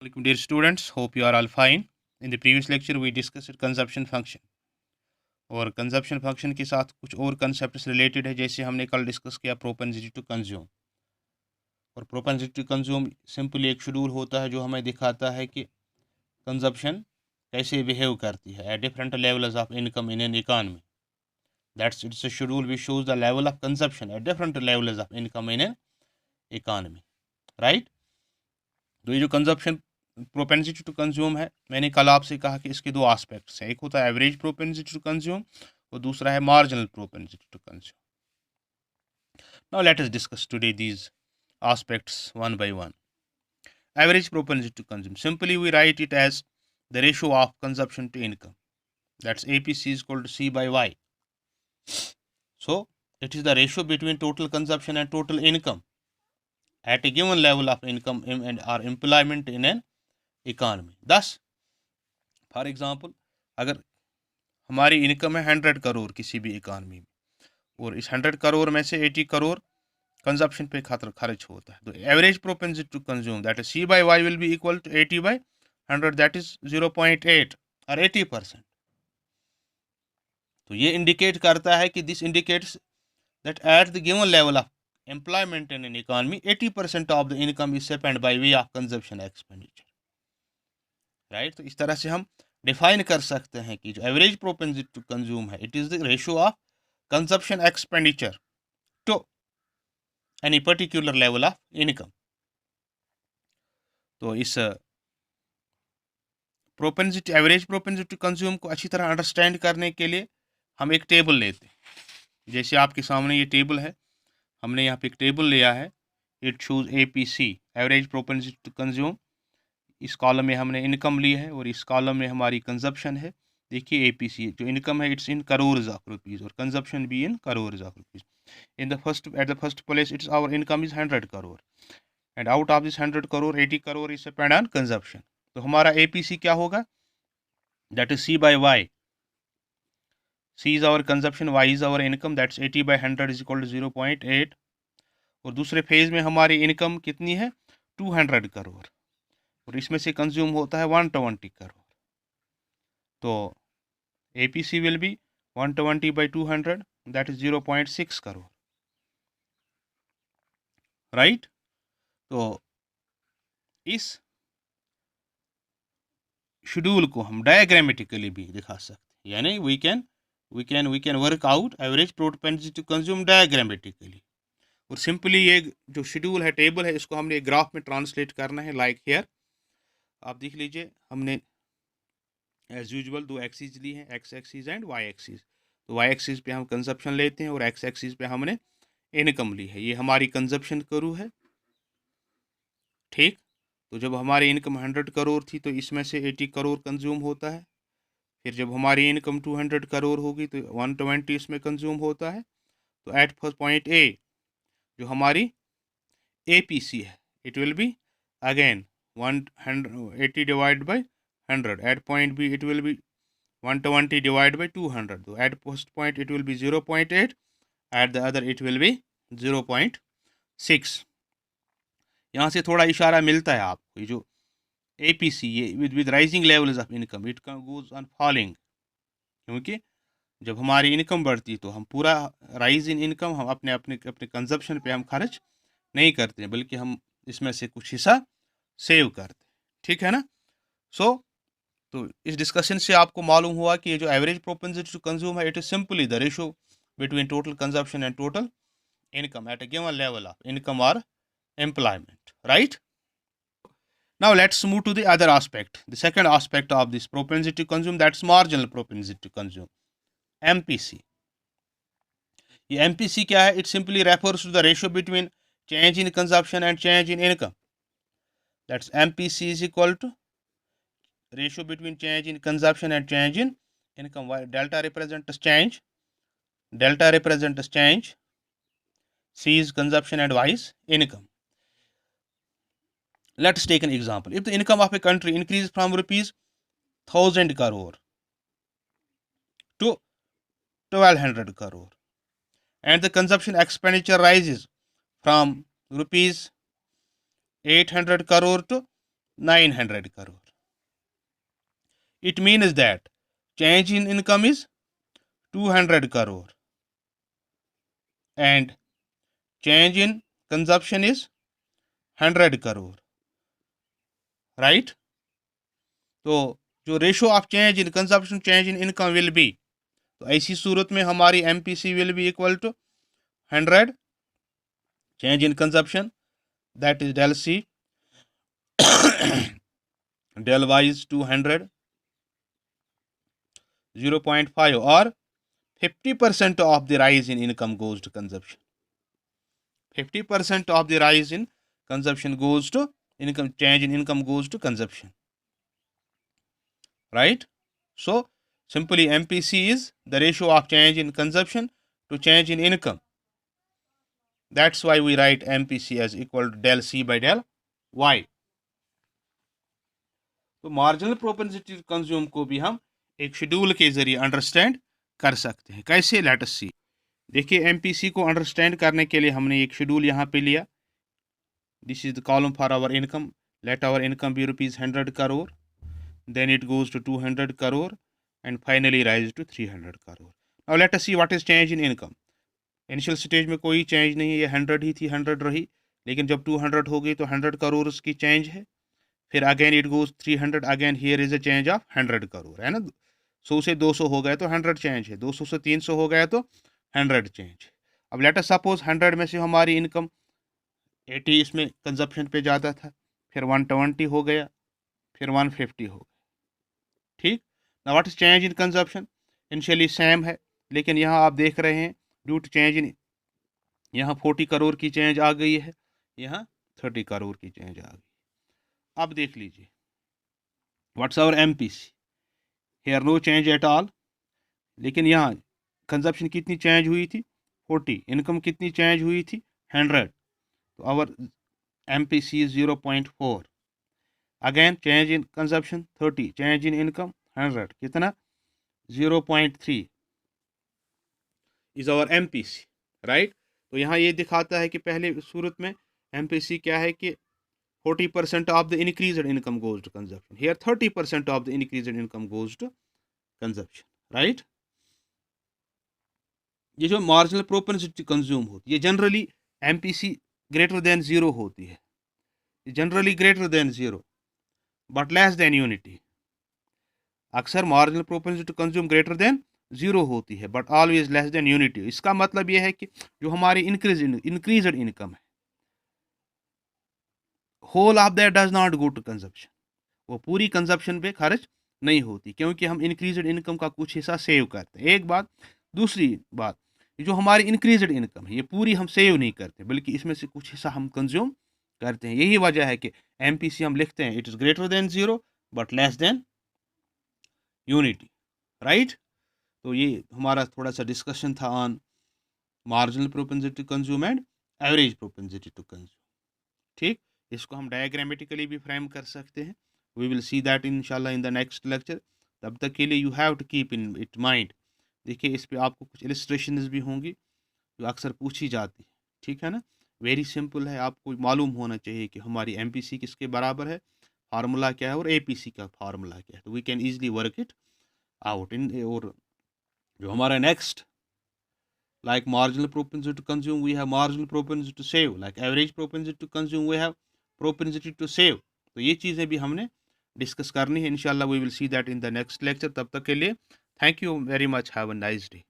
Welcome, dear students. Hope you are all fine. In the previous lecture, we discussed consumption function. और consumption function के साथ कुछ और concept related है, जैसे हमने कल डिस्कस किया प्रोपेंसिटी टू कंज्यूम। और प्रोपेंसिटी टू कंज्यूम सिंपली एक शेड्यूल होता है जो हमें दिखाता है कि कंजप्शन कैसे बिहेव करती है at different levels of income in an economy. That's it's a schedule which shows the level of consumption at different levels of income in an economy, right. तो ये जो कंजप्शन प्रोपेंसिटी टू कंज्यूम है, मैंने कल आपसे कहा कि इसके दो एस्पेक्ट्स हैं, एक होता है एवरेज प्रोपेंसिटी टू कंज्यूम और दूसरा है marginal propensity to consume. Now let us discuss today these aspects one by one. Average propensity to consume. Simply we write it as the ratio of consumption to income. That's APC is equal to C by Y. So it is the ratio between total consumption and total income at a given level of income and or employment in an economy. Thus, for example, अगर हमारी income है 100 करोड़ किसी भी economy में, और इस 100 करोड़ में से 80 करोड़ कंजप्शन पे खर्च होता है, तो average propensity to consume that is C by Y will be equal to 80 by 100, that is 0.8 और 80%। तो ये इंडिकेट करता है कि this indicates that at the given level of employment in an economy 80% of the income is spend by way of consumption expenditure, right. तो इस तरह से हम डिफाइन कर सकते हैं कि जो एवरेज प्रोपेंसिटी टू कंज्यूम है, it is the ratio of consumption expenditure to any particular level of income. तो इस propensity average propensity to consume को अच्छी तरह अंडरस्टैंड करने के लिए हम एक टेबल लेते हैं। जैसे आपके सामने ये टेबल है, हमने यहाँ पे एक टेबल लिया है, it shows APC average propensity to consume. इस कॉलम में हमने इनकम ली है और इस कॉलम में हमारी कंजप्शन है। देखिए APC जो इनकम है it's in crores of rupees और कंजप्शन भी in crores of rupees. In the first at the first place it's our income is 100 crore and out of this 100 crore 80 crore is spend on consumption. तो हमारा APC क्या होगा, that is C by Y. C is our consumption, Y is our income, that's 80 by 100 is equal to 0.8। और दूसरे phase में हमारी income कितनी है 200 करोड़ और इसमें से कंज्यूम होता है 120 करोड़। तो APC will be 120 by 200, that is 0.6 crore, right. तो इस शेड्यूल को हम डायग्रामेटिकली भी दिखा सकते हैं, यानी we can work out average propensity to consume diagrammatically. और सिंपली ये जो शेड्यूल है, टेबल है, इसको हमने ग्राफ में ट्रांसलेट करना है, लाइक हियर आप देख लीजिए। हमने एज यूजुअल दो एक्सिस ली हैं, X axis and Y axis. तो वाई एक्सिस पे हम कंजप्शन लेते हैं और एक्स एक्सिस पे हमने इनकम ली है। ये हमारी कंजप्शन करू है, ठीक। तो जब हमारी इनकम 100 करोड़ थी तो इसमें से 80 करोड़ कंज्यूम होता है। फिर जब हमारी इनकम 200 करोड़ होगी तो 120 इसमें कंज्यूम होता है। तो एट फर्स्ट पॉइंट ए जो हमारी APC है, it will be again 180 divide by 100। At point B it will be 120 divide by 200। तो at first point it will be 0.8, at the other it will be 0.6। यहाँ से थोड़ा इशारा मिलता है आपको, ये जो APC ये with rising levels of income it goes on falling, क्योंकि जब हमारी इनकम बढ़ती है तो हम पूरा राइज इन इनकम हम अपने अपने अपने कंजप्शन पे हम खर्च नहीं करते हैं, बल्कि हम इसमें से कुछ हिस्सा सेव करते हैं, ठीक है ना। तो इस डिस्कशन से आपको मालूम हुआ कि ये जो एवरेज प्रोपेंसिटी टू कंज्यूम है, it is simply the ratio between total consumption and total income at a given level of income और employment, right. Now let's move to the other aspect, the second aspect of this propensity to consume, that's marginal propensity to consume, MPC. ये MPC क्या है, it simply refers to the ratio between change in consumption and change in income. That's MPC is equal to ratio between change in consumption and change in income. Why delta represents change, delta represents change, C is consumption and Y is income. Let's take an example. If the income of a country increases from rupees 1000 crore to 1200 crore and the consumption expenditure rises from rupees 800 crore to 900 crore. It means that change in income is 200 crore and change in consumption is 100 crore, right? तो जो ratio of change in consumption change in income will be, तो ऐसी सूरत में हमारी MPC will be equal to 100 change in consumption, that is del C del Y is 200 0.5 or 50% of the rise in income goes to consumption. 50% of the rise in consumption goes to income, change in income goes to consumption, right? So simply MPC is the ratio of change in consumption to change in income. That's why we write MPC as equal to del C by del Y. तो marginal propensity to consume को भी हम एक schedule के जरिए understand कर सकते हैं। कैसे, लेट अस सी। देखिए एमपीसी को अंडरस्टैंड करने के लिए हमने एक शेड्यूल यहाँ पे लिया। This is the column for our income. Let our income be ₹100 crore, then it goes to 200 crore and finally rise to 300 crore. Now let us see what is change in income. Initial stage में कोई change नहीं है, ये 100 ही थी, 100 रही, लेकिन जब 200 हो गई तो 100 करोड़ उसकी चेंज है। फिर again it goes 300, again here is a change of 100 crore, है ना। 100 से 200 हो गया तो 100 चेंज है, 200 से 300 हो गया तो 100 चेंज। अब लेट अस सपोज 100 में से हमारी इनकम 80 इसमें कंजप्शन पे जाता था, फिर 120 हो गया, फिर 150 हो गया, ठीक ना। What is change in consumption? Initially same है, लेकिन यहाँ आप देख रहे हैं ड्यू टू चेंज इन, यहाँ 40 करोड़ की चेंज आ गई है, यहाँ 30 करोड़ की चेंज आ गई। अब देख लीजिए what's our MPC, here no change at all, लेकिन यहाँ कंजप्शन कितनी चेंज हुई थी 40, इनकम कितनी चेंज हुई थी 100, तो our MPC is 0.4। Again change in consumption 30, change in income 100, कितना 0.3 इज आवर एमपीसी, राइट। तो यहाँ ये दिखाता है कि पहले सूरत में एमपीसी क्या है कि 40% of the increased income goes to consumption. Here 30% of the increased income goes to consumption, right? ये जो marginal propensity to consume होती है, जनरली MPC greater than 0 होती है, generally greater than 0 but less than unity। अक्सर marginal propensity to consume greater than 0 होती है but always less than unity। इसका मतलब ये है कि जो हमारी increased income है, whole of that does not go to consumption, वो पूरी कंजप्शन पे खर्च नहीं होती, क्योंकि हम इंक्रीज्ड इनकम का कुछ हिस्सा सेव करते हैं, एक बात। दूसरी बात, जो हमारी इंक्रीज्ड इनकम है ये पूरी हम सेव नहीं करते, बल्कि इसमें से कुछ हिस्सा हम कंज्यूम करते हैं। यही वजह है कि एमपीसी हम लिखते हैं it is greater than 0 but less than unity, right. तो ये हमारा थोड़ा सा डिस्कशन था on marginal propensity to consume and average propensity to consume, ठीक। इसको हम डायग्रामेटिकली भी फ्रेम कर सकते हैं। वी विल सी दैट इंशाल्लाह इन द नेक्स्ट लेक्चर। तब तक के लिए you have to keep in it mind. देखिए इस पे आपको कुछ इलस्ट्रेशंस भी होंगी जो अक्सर पूछी जाती है, ठीक है ना। वेरी सिंपल है, आपको मालूम होना चाहिए कि हमारी एमपीसी किसके बराबर है, फार्मूला क्या है, और एपीसी का फार्मूला क्या है, तो we can easily work it out in. और जो हमारा next, like marginal propensity to consume we have marginal propensity to save, like average propensity to consume we have propensity to save। तो ये चीज़ें भी हमने डिस्कस करनी है इंशाल्लाह। We will see that in the next lecture. तब तक के लिए thank you very much, have a nice day.